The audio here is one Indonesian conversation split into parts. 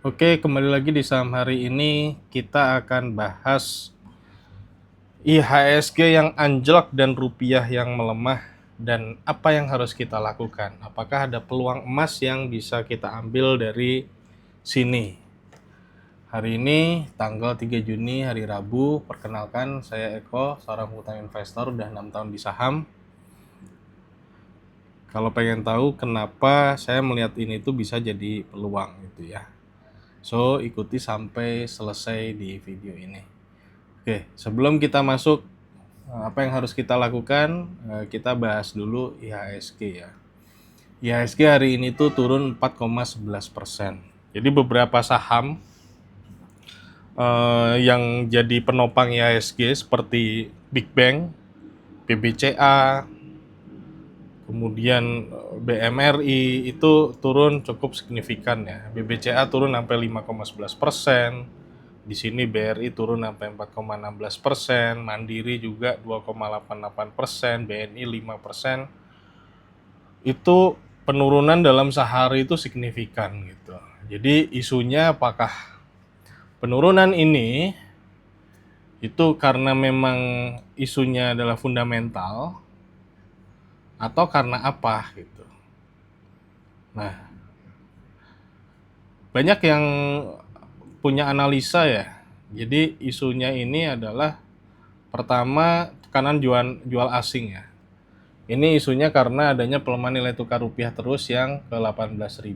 Oke, kembali lagi di saham hari ini kita akan bahas IHSG yang anjlok dan rupiah yang melemah dan apa yang harus kita lakukan. Apakah ada peluang emas yang bisa kita ambil dari sini? Hari ini tanggal 3 Juni hari Rabu. Perkenalkan, saya Eko, seorang hutang investor udah 6 tahun di saham. Kalau pengen tahu kenapa saya melihat ini tuh bisa jadi peluang gitu ya. So, ikuti sampai selesai di video ini. Oke, sebelum kita masuk apa yang harus kita lakukan, kita bahas dulu IHSG ya. IHSG hari ini tuh turun 4,11%. Jadi beberapa saham yang jadi penopang IHSG seperti Big Bang, BBCA, kemudian BMRI itu turun cukup signifikan ya. BBCA turun sampai 5,11%. Di sini BRI turun sampai 4,16%, Mandiri juga 2,88%, BNI 5%. Itu penurunan dalam sehari itu signifikan gitu. Jadi isunya apakah penurunan ini itu karena memang isunya adalah fundamental atau karena apa gitu. Nah, banyak yang punya analisa ya. Jadi isunya ini adalah pertama tekanan jual asing ya. Ini isunya karena adanya pelemahan nilai tukar rupiah terus yang ke 18.000.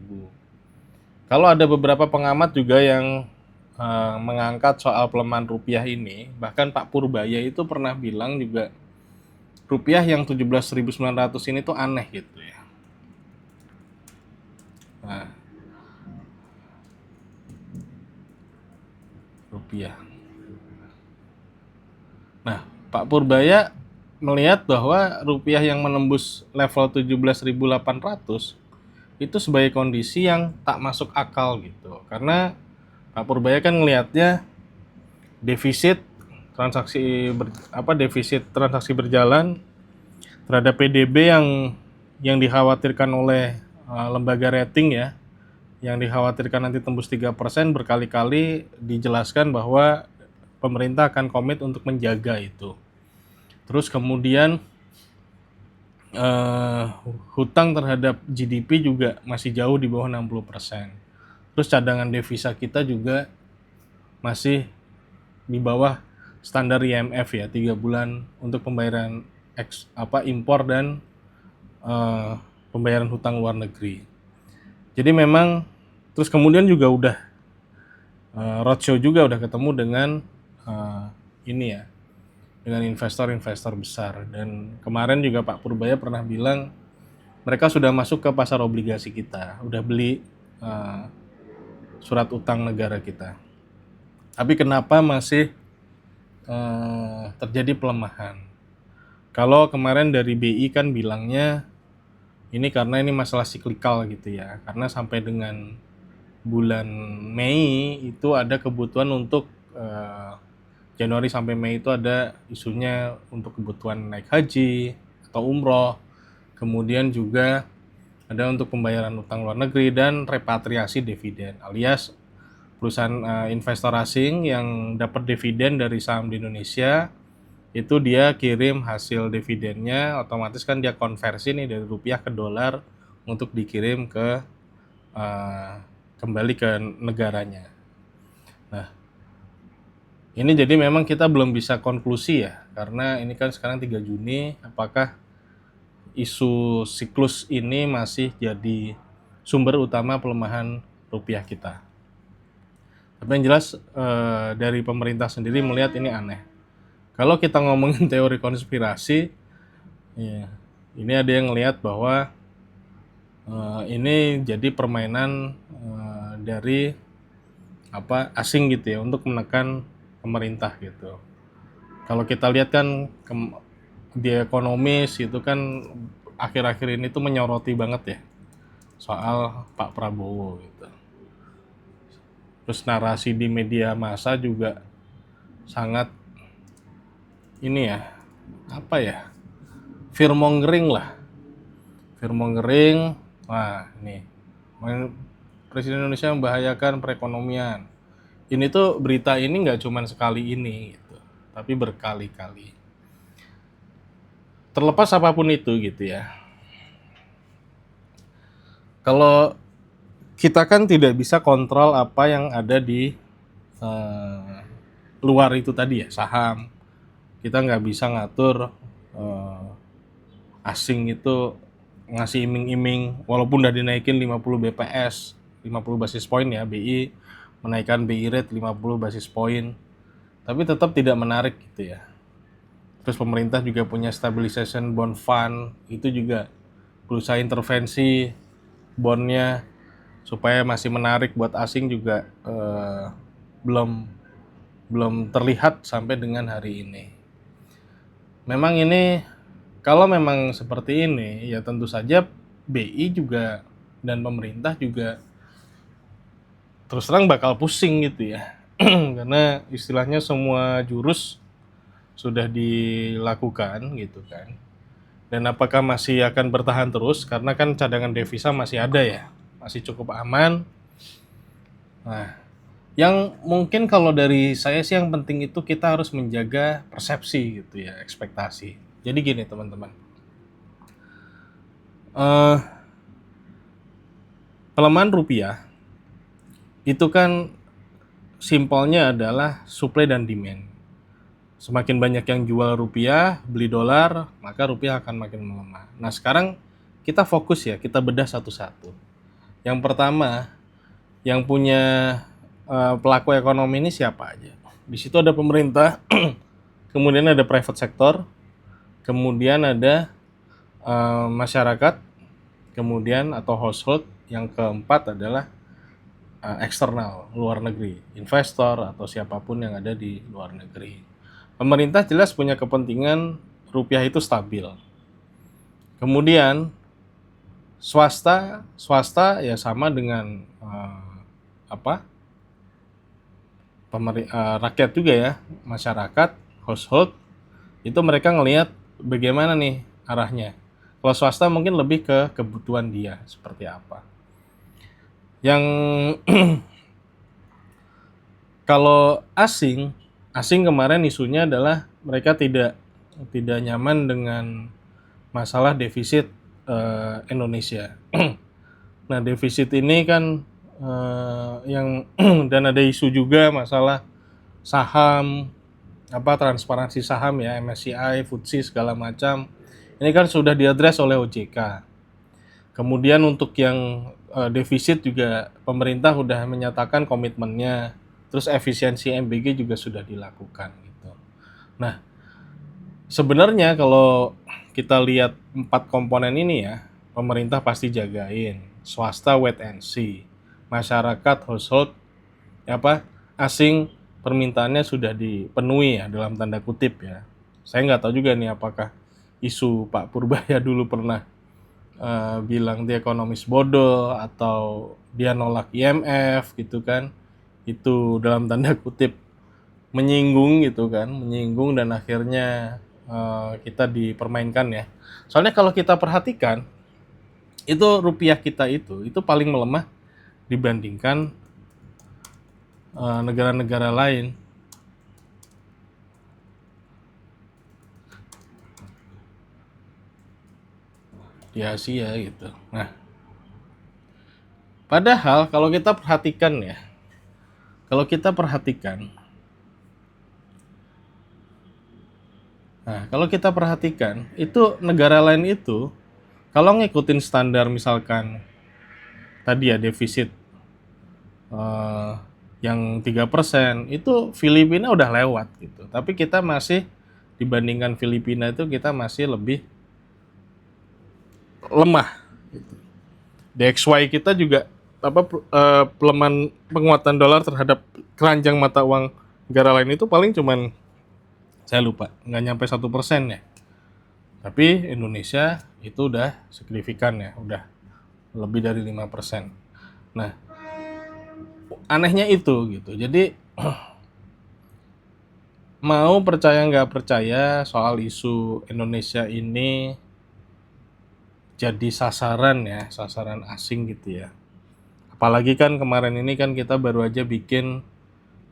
Kalau ada beberapa pengamat juga yang mengangkat soal pelemahan rupiah ini, bahkan Pak Purbaya itu pernah bilang juga rupiah yang 17.900 ini tuh aneh gitu ya. Nah, rupiah. Nah, Pak Purbaya melihat bahwa rupiah yang menembus level 17.800 itu sebagai kondisi yang tak masuk akal gitu. Karena Pak Purbaya kan ngelihatnya defisit defisit transaksi berjalan terhadap PDB yang dikhawatirkan oleh lembaga rating ya, yang dikhawatirkan nanti tembus 3%, berkali-kali dijelaskan bahwa pemerintah akan komit untuk menjaga itu. Terus kemudian hutang terhadap GDP juga masih jauh di bawah 60%. Terus cadangan devisa kita juga masih di bawah standar IMF ya, 3 bulan untuk pembayaran impor dan pembayaran hutang luar negeri. Jadi memang terus kemudian juga udah roadshow juga udah ketemu dengan ini ya, dengan investor-investor besar. Dan kemarin juga Pak Purbaya pernah bilang mereka sudah masuk ke pasar obligasi kita, udah beli surat utang negara kita. Tapi kenapa masih terjadi pelemahan? Kalau kemarin dari BI kan bilangnya ini karena ini masalah siklikal gitu ya, karena sampai dengan bulan Mei itu ada kebutuhan untuk Januari sampai Mei itu ada isunya untuk kebutuhan naik haji atau umroh, kemudian juga ada untuk pembayaran utang luar negeri dan repatriasi dividen, alias perusahaan investor asing yang dapat dividen dari saham di Indonesia itu dia kirim hasil dividennya, otomatis kan dia konversi nih dari rupiah ke dolar untuk dikirim ke kembali ke negaranya. Nah, ini jadi memang kita belum bisa konklusi ya, karena ini kan sekarang 3 Juni, apakah isu siklus ini masih jadi sumber utama pelemahan rupiah kita. Tapi yang jelas dari pemerintah sendiri melihat ini aneh. Kalau kita ngomongin teori konspirasi, ya, ini ada yang ngelihat bahwa ini jadi permainan dari asing gitu ya untuk menekan pemerintah gitu. Kalau kita lihat kan di ekonomis itu kan akhir-akhir ini tuh menyoroti banget ya soal Pak Prabowo gitu. Terus narasi di media massa juga sangat ini ya, fearmongering lah. Fearmongering, wah ini Presiden Indonesia membahayakan perekonomian. Ini tuh berita ini nggak cuma sekali ini gitu, tapi berkali-kali. Terlepas apapun itu gitu ya. Kalau kita kan tidak bisa kontrol apa yang ada di eh, luar itu tadi ya, saham. Kita nggak bisa ngatur eh, asing itu ngasih iming-iming walaupun udah dinaikin 50 BPS, 50 basis point ya, BI menaikkan BI rate 50 basis point, tapi tetap tidak menarik gitu ya. Terus pemerintah juga punya stabilization bond fund, itu juga berusaha intervensi bondnya supaya masih menarik buat asing juga belum belum terlihat sampai dengan hari ini. Memang ini kalau memang seperti ini ya tentu saja BI juga dan pemerintah juga terus terang bakal pusing gitu ya. Karena istilahnya semua jurus sudah dilakukan gitu kan. Dan apakah masih akan bertahan terus karena kan cadangan devisa masih ada ya, masih cukup aman. Nah, yang mungkin kalau dari saya sih yang penting itu kita harus menjaga persepsi gitu ya, ekspektasi. Jadi gini teman-teman, eh pelemahan rupiah itu kan simpelnya adalah supply dan demand. Semakin banyak yang jual rupiah, beli dolar, maka rupiah akan makin melemah. Nah sekarang kita fokus ya, kita bedah satu-satu. Yang pertama, yang punya pelaku ekonomi ini siapa aja? Di situ ada pemerintah, kemudian ada private sector, kemudian ada masyarakat, kemudian atau household, yang keempat adalah eksternal, luar negeri, investor atau siapapun yang ada di luar negeri. Pemerintah jelas punya kepentingan rupiah itu stabil. Kemudian swasta ya sama dengan apa? Rakyat juga ya, masyarakat, household, itu mereka ngelihat bagaimana nih arahnya. Kalau swasta mungkin lebih ke kebutuhan dia seperti apa. Yang kalau asing kemarin isunya adalah mereka tidak nyaman dengan masalah defisit Indonesia. Nah, defisit ini kan yang dan ada isu juga masalah saham, apa transparansi saham ya, MSCI, FTSE segala macam. Ini kan sudah diadres oleh OJK. Kemudian untuk yang defisit juga pemerintah sudah menyatakan komitmennya. Terus efisiensi MBG juga sudah dilakukan gitu. Nah, sebenarnya kalau kita lihat 4 komponen ini ya, pemerintah pasti jagain, swasta wait and see, masyarakat household asing permintaannya sudah dipenuhi ya dalam tanda kutip ya. Saya nggak tahu juga nih apakah isu Pak Purbaya dulu pernah bilang dia ekonomis bodoh atau dia nolak IMF gitu kan, itu dalam tanda kutip menyinggung gitu kan, menyinggung dan akhirnya kita dipermainkan ya. Soalnya kalau kita perhatikan itu rupiah kita itu paling melemah dibandingkan negara-negara lain. Di Asia gitu. Nah, padahal kalau kita perhatikan ya, kalau kita perhatikan, nah kalau kita perhatikan itu negara lain itu kalau ngikutin standar misalkan tadi ya defisit eh, yang 3% itu Filipina udah lewat gitu. Tapi kita masih dibandingkan Filipina itu kita masih lebih lemah. Gitu. DXY kita juga pelemahan penguatan dolar terhadap keranjang mata uang negara lain itu paling cuman saya lupa nggak nyampe 1% ya. Tapi Indonesia itu udah signifikan ya, udah lebih dari 5%. Nah, anehnya itu gitu. Jadi mau percaya nggak percaya soal isu Indonesia ini jadi sasaran ya, sasaran asing gitu ya. Apalagi kan kemarin ini kan kita baru aja bikin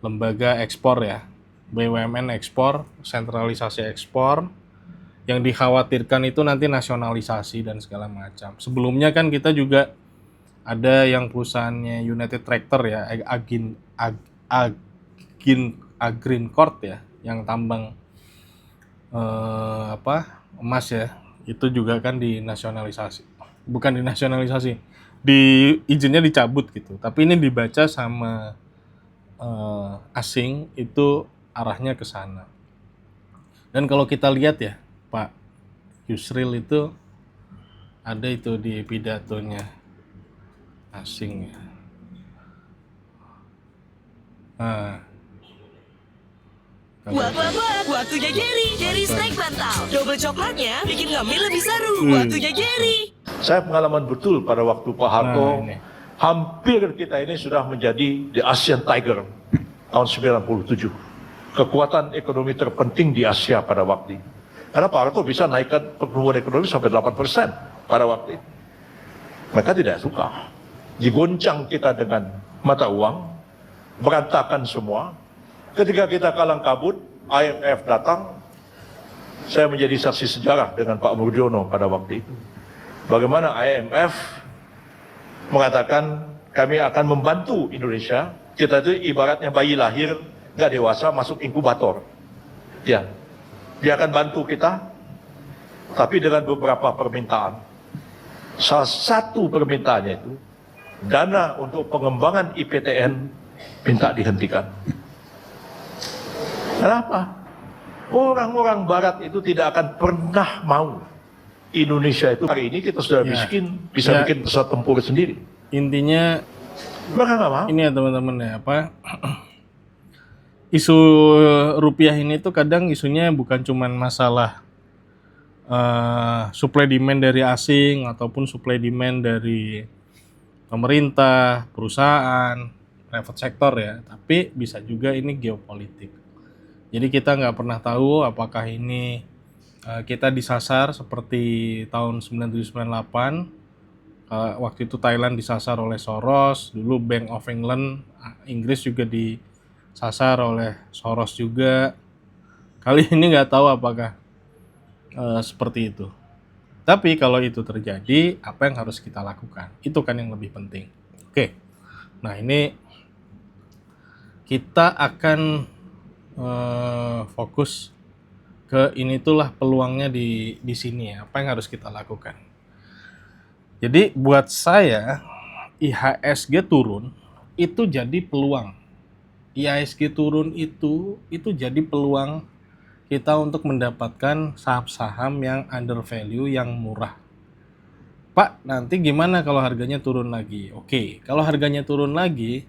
lembaga ekspor ya, BUMN ekspor, sentralisasi ekspor, yang dikhawatirkan itu nanti nasionalisasi dan segala macam. Sebelumnya kan kita juga ada yang perusahaannya United Tractor ya, Agrinkort ya, yang tambang emas ya, itu juga kan dinasionalisasi. Bukan dinasionalisasi, izinnya dicabut gitu. Tapi ini dibaca sama asing itu arahnya ke sana. Dan kalau kita lihat ya, Pak Yusril itu ada itu di pidatonya asing ya. Nah, Waktunya Jerry snack bantal. Double coklatnya bikin ngemil lebih seru. Waktunya Jerry. Saya pengalaman betul pada waktu Pak Harto, ini. hampir kita ini sudah menjadi the Asian Tiger tahun 97. Kekuatan ekonomi terpenting di Asia pada waktu itu. Karena Pak Harto bisa naikkan pertumbuhan ekonomi sampai 8% pada waktu itu. Mereka tidak suka. Digoncang kita dengan mata uang, berantakan semua. Ketika kita kalang kabut, IMF datang, saya menjadi saksi sejarah dengan Pak Murdiono pada waktu itu. Bagaimana IMF mengatakan kami akan membantu Indonesia. Kita itu ibaratnya bayi lahir, nggak dewasa, masuk inkubator. Ya, dia akan bantu kita, tapi dengan beberapa permintaan. Salah satu permintaannya itu, dana untuk pengembangan IPTN minta dihentikan. Kenapa? Orang-orang Barat itu tidak akan pernah mau Indonesia itu hari ini kita sudah miskin, bisa bikin pesawat tempur sendiri. Intinya mereka nggak mau. ini ya teman-teman ya, isu rupiah ini tuh kadang isunya bukan cuman masalah supply demand dari asing ataupun supply demand dari pemerintah, perusahaan, private sector ya, tapi bisa juga ini geopolitik. Jadi kita nggak pernah tahu apakah ini kita disasar seperti tahun 9798, waktu itu Thailand disasar oleh Soros, dulu Bank of England, Inggris juga disasar oleh Soros juga. Kali ini nggak tahu apakah seperti itu. Tapi kalau itu terjadi, apa yang harus kita lakukan? Itu kan yang lebih penting. Oke, nah ini kita akan fokus ke ini itulah peluangnya di sini ya, apa yang harus kita lakukan. Jadi buat saya IHSG turun itu jadi peluang. IHSG turun itu jadi peluang kita untuk mendapatkan saham-saham yang under value yang murah. Pak, nanti gimana kalau harganya turun lagi? Oke, kalau harganya turun lagi,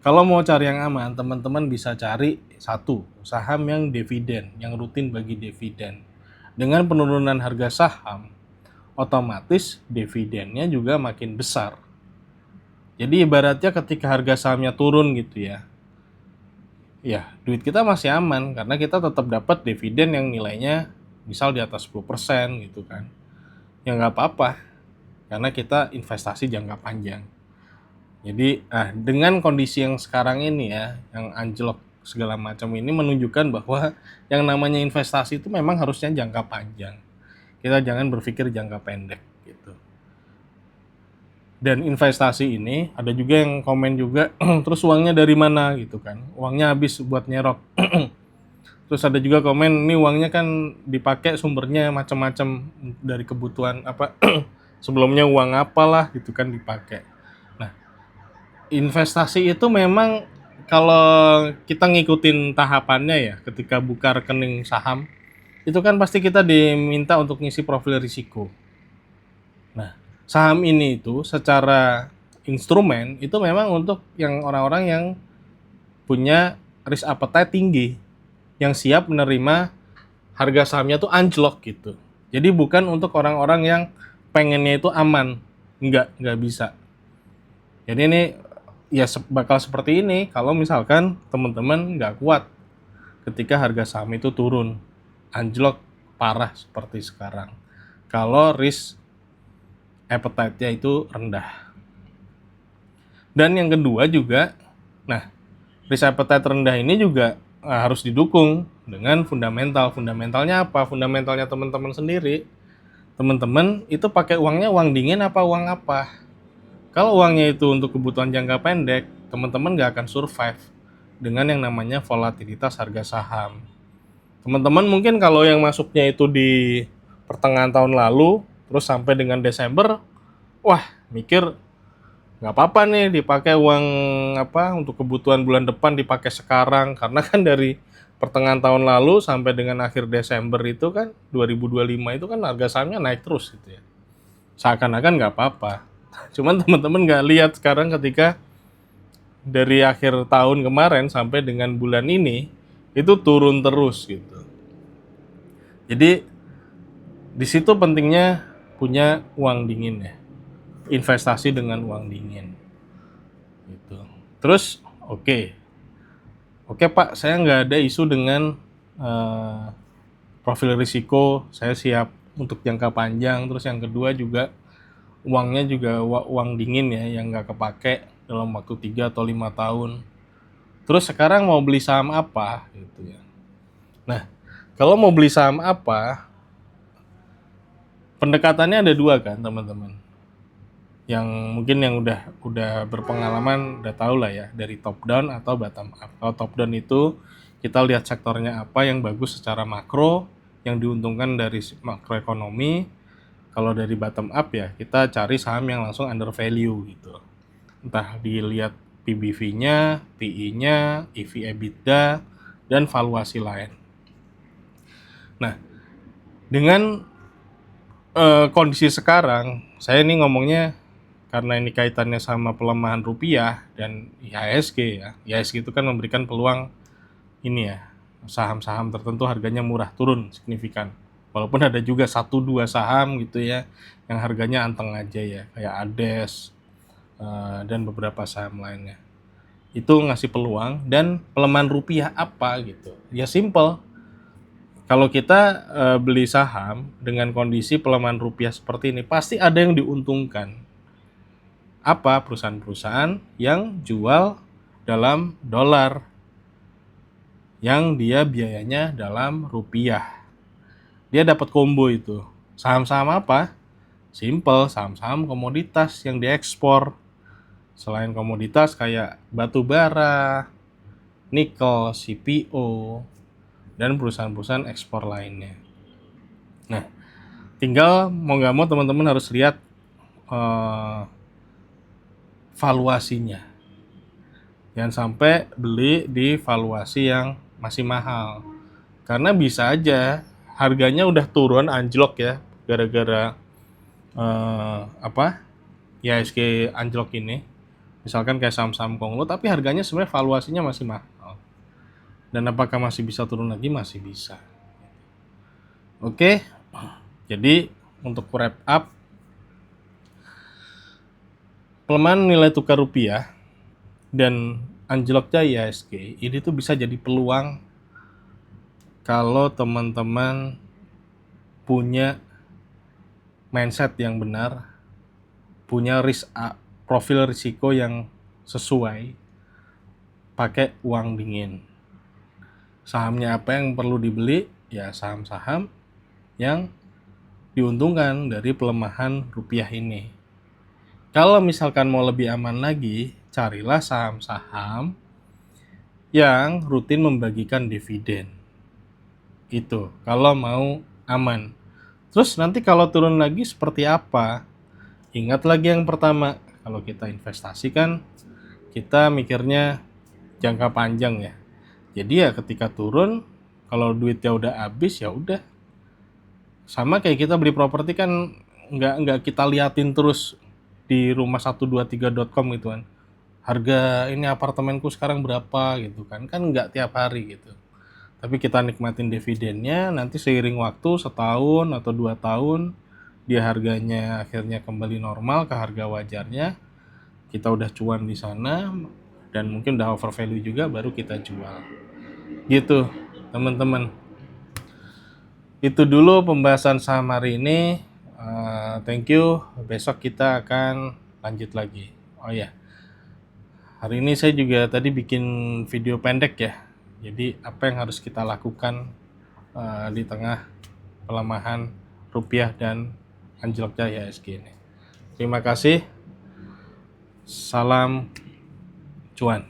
kalau mau cari yang aman, teman-teman bisa cari satu saham yang dividen, yang rutin bagi dividen. Dengan penurunan harga saham, otomatis dividennya juga makin besar. Jadi ibaratnya ketika harga sahamnya turun gitu ya, duit kita masih aman karena kita tetap dapat dividen yang nilainya misal di atas 10% gitu kan. Ya nggak apa-apa, karena kita investasi jangka panjang. Jadi, dengan kondisi yang sekarang ini ya, yang anjlok segala macam ini menunjukkan bahwa yang namanya investasi itu memang harusnya jangka panjang. Kita jangan berpikir jangka pendek gitu. Dan investasi ini ada juga yang komen juga, terus uangnya dari mana gitu kan? Uangnya habis buat nyerok. Terus ada juga komen, ini uangnya kan dipakai sumbernya macam-macam dari kebutuhan apa? Sebelumnya uang apalah gitu kan dipakai. Investasi itu memang kalau kita ngikutin tahapannya ya, ketika buka rekening saham, itu kan pasti kita diminta untuk ngisi profil risiko. Nah, saham ini itu secara instrumen itu memang untuk yang orang-orang yang punya risk appetite tinggi, yang siap menerima harga sahamnya tuh anjlok gitu. Jadi bukan untuk orang-orang yang pengennya itu aman, nggak bisa. Jadi ini ya bakal seperti ini kalau misalkan teman-teman nggak kuat ketika harga saham itu turun, anjlok parah seperti sekarang. Kalau risk appetite-nya itu rendah. Dan yang kedua juga, nah, risk appetite rendah ini juga harus didukung dengan fundamental. Fundamentalnya apa? Fundamentalnya teman-teman sendiri. Teman-teman itu pakai uangnya uang dingin apa uang apa? Kalau uangnya itu untuk kebutuhan jangka pendek, teman-teman nggak akan survive dengan yang namanya volatilitas harga saham. Teman-teman mungkin kalau yang masuknya itu di pertengahan tahun lalu, terus sampai dengan Desember, wah mikir nggak apa-apa nih dipakai uang apa untuk kebutuhan bulan depan dipakai sekarang, karena kan dari pertengahan tahun lalu sampai dengan akhir Desember itu kan 2025 itu kan harga sahamnya naik terus gitu ya. Seakan-akan nggak apa-apa. Cuman teman-teman nggak lihat sekarang ketika dari akhir tahun kemarin sampai dengan bulan ini itu turun terus gitu. Jadi di situ pentingnya punya uang dingin ya. Investasi dengan uang dingin. Gitu. Terus oke Pak, saya nggak ada isu dengan profil risiko, saya siap untuk jangka panjang. Terus yang kedua juga uangnya juga uang dingin ya, yang nggak kepake dalam waktu 3 atau 5 tahun. Terus sekarang mau beli saham apa gitu ya. Nah, kalau mau beli saham apa, pendekatannya ada dua kan teman-teman. Yang mungkin yang udah berpengalaman udah tahu lah ya, dari top down atau bottom up. Kalau top down itu kita lihat sektornya apa yang bagus secara makro, yang diuntungkan dari makroekonomi. Kalau dari bottom up ya kita cari saham yang langsung under value gitu. Entah dilihat PBV-nya, PE-nya, EV/EBITDA, dan valuasi lain. Nah, dengan kondisi sekarang, saya ini ngomongnya karena ini kaitannya sama pelemahan rupiah dan IHSG ya. IHSG itu kan memberikan peluang ini ya, saham-saham tertentu harganya murah turun signifikan. Walaupun ada juga 1-2 saham gitu ya yang harganya anteng aja ya, kayak ADES dan beberapa saham lainnya. Itu ngasih peluang. Dan pelemahan rupiah apa gitu. Ya simple. Kalau kita beli saham dengan kondisi pelemahan rupiah seperti ini, pasti ada yang diuntungkan. Apa? Perusahaan-perusahaan yang jual dalam dolar, yang dia biayanya dalam rupiah. Dia dapat combo itu. Saham-saham apa? Simple, saham-saham komoditas yang diekspor. Selain komoditas kayak batu bara, nikel, CPO, dan perusahaan-perusahaan ekspor lainnya. Nah, tinggal mau nggak mau teman-teman harus lihat valuasinya. Jangan sampai beli di valuasi yang masih mahal. Karena bisa aja harganya udah turun anjlok ya, gara-gara IHSG anjlok ini. Misalkan kayak saham-saham Konglo, tapi harganya sebenarnya valuasinya masih mahal. Dan apakah masih bisa turun lagi? Masih bisa. Oke, jadi untuk wrap up, pelemahan nilai tukar rupiah dan anjloknya IHSG ini tuh bisa jadi peluang kalau teman-teman punya mindset yang benar, punya profil risiko yang sesuai, pakai uang dingin. Sahamnya apa yang perlu dibeli? Ya saham-saham yang diuntungkan dari pelemahan rupiah ini. Kalau misalkan mau lebih aman lagi, carilah saham-saham yang rutin membagikan dividen. Itu kalau mau aman. Terus nanti kalau turun lagi seperti apa? Ingat lagi yang pertama, kalau kita investasi kan kita mikirnya jangka panjang ya. Jadi ya ketika turun, kalau duitnya udah habis ya udah. Sama kayak kita beli properti kan nggak kita liatin terus di rumah123.com gitu kan. Harga ini apartemenku sekarang berapa gitu kan. Kan nggak tiap hari gitu. Tapi kita nikmatin dividennya, nanti seiring waktu setahun atau 2 tahun dia harganya akhirnya kembali normal ke harga wajarnya. Kita udah cuan di sana dan mungkin udah over value juga, baru kita jual. Gitu, teman-teman. Itu dulu pembahasan saham hari ini. Thank you. Besok kita akan lanjut lagi. Oh ya, Hari ini saya juga tadi bikin video pendek ya. Jadi apa yang harus kita lakukan di tengah pelemahan rupiah dan anjloknya IHSG ini. Terima kasih. Salam cuan.